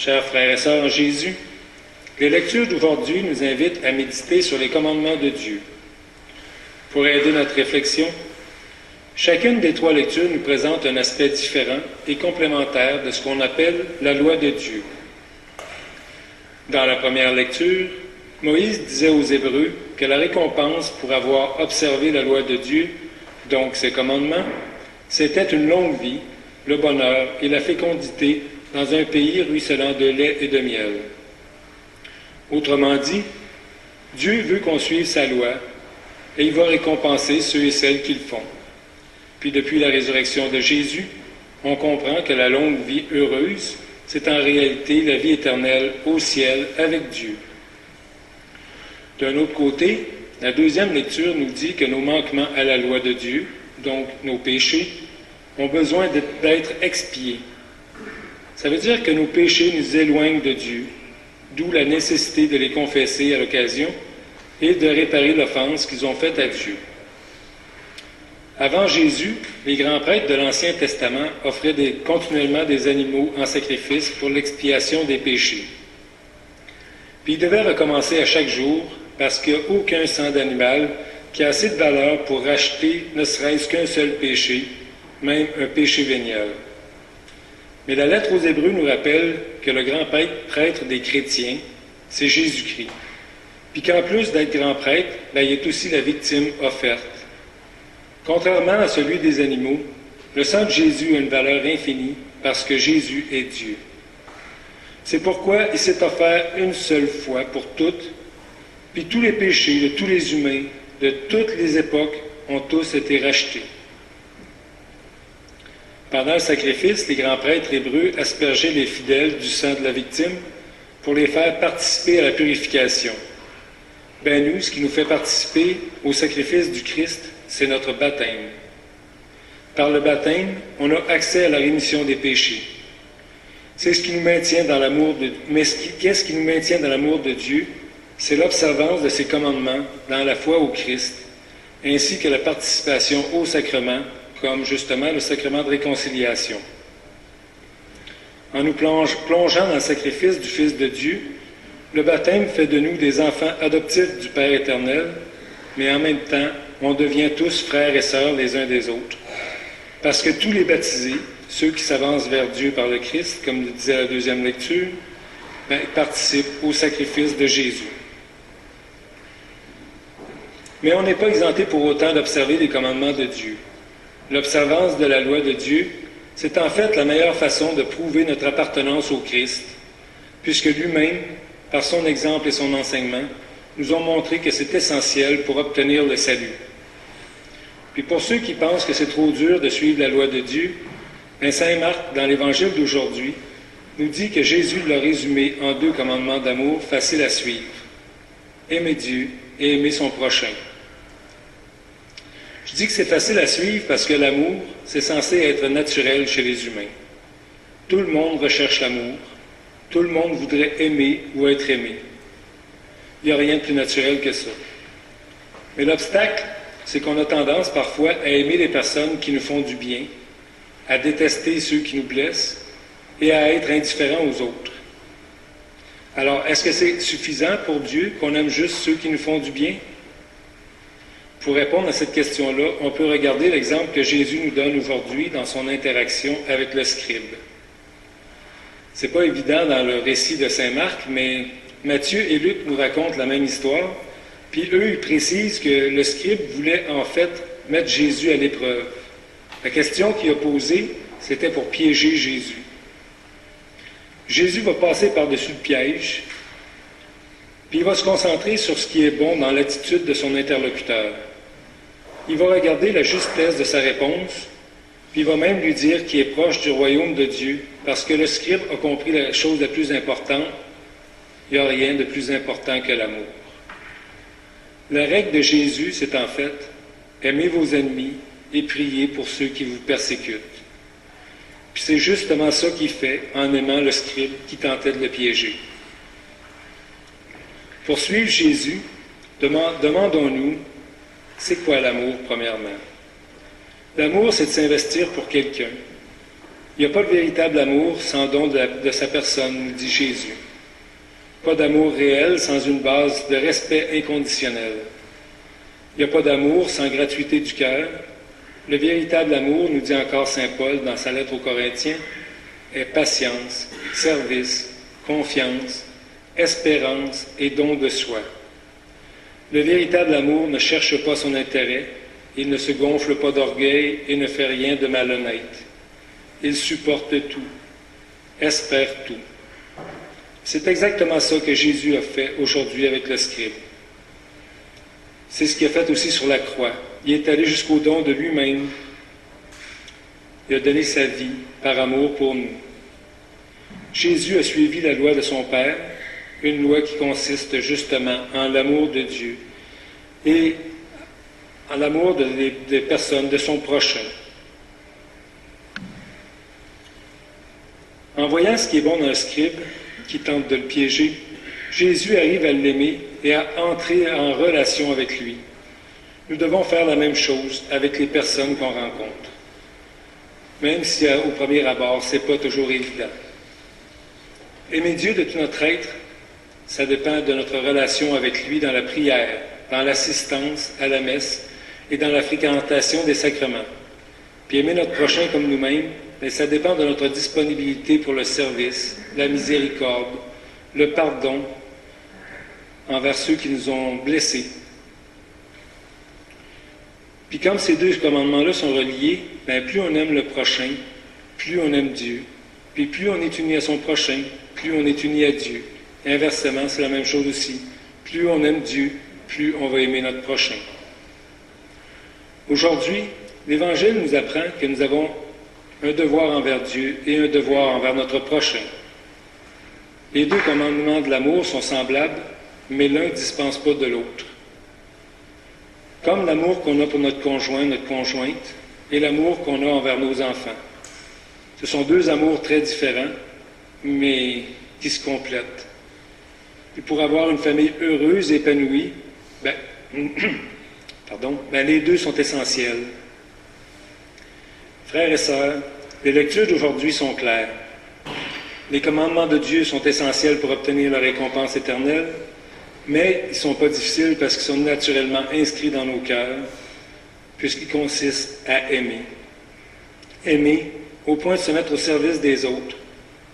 Chers frères et sœurs en Jésus, les lectures d'aujourd'hui nous invitent à méditer sur les commandements de Dieu. Pour aider notre réflexion, chacune des trois lectures nous présente un aspect différent et complémentaire de ce qu'on appelle la loi de Dieu. Dans la première lecture, Moïse disait aux Hébreux que la récompense pour avoir observé la loi de Dieu, donc ses commandements, c'était une longue vie, le bonheur et la fécondité dans un pays ruisselant de lait et de miel. Autrement dit, Dieu veut qu'on suive sa loi et il va récompenser ceux et celles qui le font. Puis depuis la résurrection de Jésus, on comprend que la longue vie heureuse, c'est en réalité la vie éternelle au ciel avec Dieu. D'un autre côté, la deuxième lecture nous dit que nos manquements à la loi de Dieu, donc nos péchés, ont besoin d'être expiés. Ça veut dire que nos péchés nous éloignent de Dieu, d'où la nécessité de les confesser à l'occasion et de réparer l'offense qu'ils ont faite à Dieu. Avant Jésus, les grands prêtres de l'Ancien Testament offraient continuellement des animaux en sacrifice pour l'expiation des péchés. Puis ils devaient recommencer à chaque jour parce qu'il n'y a aucun sang d'animal qui a assez de valeur pour racheter ne serait-ce qu'un seul péché, même un péché véniel. Mais la lettre aux Hébreux nous rappelle que le grand prêtre des chrétiens, c'est Jésus-Christ. Puis qu'en plus d'être grand prêtre, il est aussi la victime offerte. Contrairement à celui des animaux, le sang de Jésus a une valeur infinie parce que Jésus est Dieu. C'est pourquoi il s'est offert une seule fois pour toutes, puis tous les péchés de tous les humains, de toutes les époques, ont tous été rachetés. Pendant le sacrifice, les grands prêtres hébreux aspergeaient les fidèles du sang de la victime pour les faire participer à la purification. Nous, ce qui nous fait participer au sacrifice du Christ, c'est notre baptême. Par le baptême, on a accès à la rémission des péchés. C'est ce qui nous maintient dans l'amour de Dieu. Mais qu'est-ce qui nous maintient dans l'amour de Dieu? C'est l'observance de ses commandements dans la foi au Christ, ainsi que la participation au sacrement, comme justement le sacrement de réconciliation. En nous plongeant dans le sacrifice du Fils de Dieu, le baptême fait de nous des enfants adoptifs du Père éternel, mais en même temps, on devient tous frères et sœurs les uns des autres. Parce que tous les baptisés, ceux qui s'avancent vers Dieu par le Christ, comme le disait la deuxième lecture, participent au sacrifice de Jésus. Mais on n'est pas exempté pour autant d'observer les commandements de Dieu. L'observance de la loi de Dieu, c'est en fait la meilleure façon de prouver notre appartenance au Christ, puisque lui-même, par son exemple et son enseignement, nous ont montré que c'est essentiel pour obtenir le salut. Puis pour ceux qui pensent que c'est trop dur de suivre la loi de Dieu, Saint Marc, dans l'Évangile d'aujourd'hui, nous dit que Jésus l'a résumé en 2 commandements d'amour faciles à suivre. Aimer Dieu et aimer son prochain. Je dis que c'est facile à suivre parce que l'amour, c'est censé être naturel chez les humains. Tout le monde recherche l'amour. Tout le monde voudrait aimer ou être aimé. Il n'y a rien de plus naturel que ça. Mais l'obstacle, c'est qu'on a tendance parfois à aimer les personnes qui nous font du bien, à détester ceux qui nous blessent et à être indifférents aux autres. Alors, est-ce que c'est suffisant pour Dieu qu'on aime juste ceux qui nous font du bien? Pour répondre à cette question-là, on peut regarder l'exemple que Jésus nous donne aujourd'hui dans son interaction avec le scribe. C'est pas évident dans le récit de Saint Marc, mais Matthieu et Luc nous racontent la même histoire, puis eux, ils précisent que le scribe voulait en fait mettre Jésus à l'épreuve. La question qu'il a posée, c'était pour piéger Jésus. Jésus va passer par-dessus le piège, puis il va se concentrer sur ce qui est bon dans l'attitude de son interlocuteur. Il va regarder la justesse de sa réponse, puis il va même lui dire qu'il est proche du royaume de Dieu, parce que le scribe a compris la chose la plus importante. Il n'y a rien de plus important que l'amour. La règle de Jésus, c'est en fait « Aimez vos ennemis et priez pour ceux qui vous persécutent ». Puis c'est justement ça qu'il fait en aimant le scribe qui tentait de le piéger. Pour suivre Jésus, demandons-nous, c'est quoi l'amour, premièrement? L'amour, c'est de s'investir pour quelqu'un. Il n'y a pas de véritable amour sans don de sa personne, nous dit Jésus. Pas d'amour réel sans une base de respect inconditionnel. Il n'y a pas d'amour sans gratuité du cœur. Le véritable amour, nous dit encore saint Paul dans sa lettre aux Corinthiens, est patience, service, confiance, espérance et don de soi. Le véritable amour ne cherche pas son intérêt, il ne se gonfle pas d'orgueil et ne fait rien de malhonnête. Il supporte tout, espère tout. C'est exactement ça que Jésus a fait aujourd'hui avec le scribe. C'est ce qu'il a fait aussi sur la croix. Il est allé jusqu'au don de lui-même. Il a donné sa vie par amour pour nous. Jésus a suivi la loi de son Père, une loi qui consiste justement en l'amour de Dieu et en l'amour des personnes, de son prochain. En voyant ce qui est bon dans le scribe, qui tente de le piéger, Jésus arrive à l'aimer et à entrer en relation avec lui. Nous devons faire la même chose avec les personnes qu'on rencontre, même si au premier abord, ce n'est pas toujours évident. Aimer Dieu de tout notre être, ça dépend de notre relation avec lui dans la prière, dans l'assistance à la messe et dans la fréquentation des sacrements. Puis aimer notre prochain comme nous-mêmes, mais ça dépend de notre disponibilité pour le service, la miséricorde, le pardon envers ceux qui nous ont blessés. Puis comme ces deux commandements-là sont reliés, bien, plus on aime le prochain, plus on aime Dieu. Puis plus on est uni à son prochain, plus on est uni à Dieu. Et inversement, c'est la même chose aussi. Plus on aime Dieu, plus on va aimer notre prochain. Aujourd'hui, l'Évangile nous apprend que nous avons un devoir envers Dieu et un devoir envers notre prochain. Les deux commandements de l'amour sont semblables, mais l'un ne dispense pas de l'autre. Comme l'amour qu'on a pour notre conjoint, notre conjointe, et l'amour qu'on a envers nos enfants. Ce sont deux amours très différents, mais qui se complètent. Et pour avoir une famille heureuse et épanouie, les deux sont essentiels. Frères et sœurs, les lectures d'aujourd'hui sont claires. Les commandements de Dieu sont essentiels pour obtenir la récompense éternelle, mais ils ne sont pas difficiles parce qu'ils sont naturellement inscrits dans nos cœurs, puisqu'ils consistent à aimer. Aimer au point de se mettre au service des autres,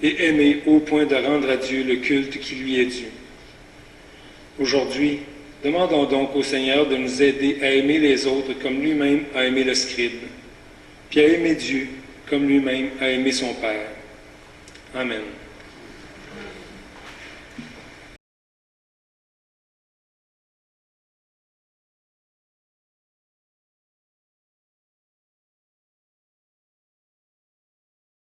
et aimer au point de rendre à Dieu le culte qui lui est dû. Aujourd'hui, demandons donc au Seigneur de nous aider à aimer les autres comme lui-même a aimé le scribe, puis à aimer Dieu comme lui-même a aimé son Père. Amen.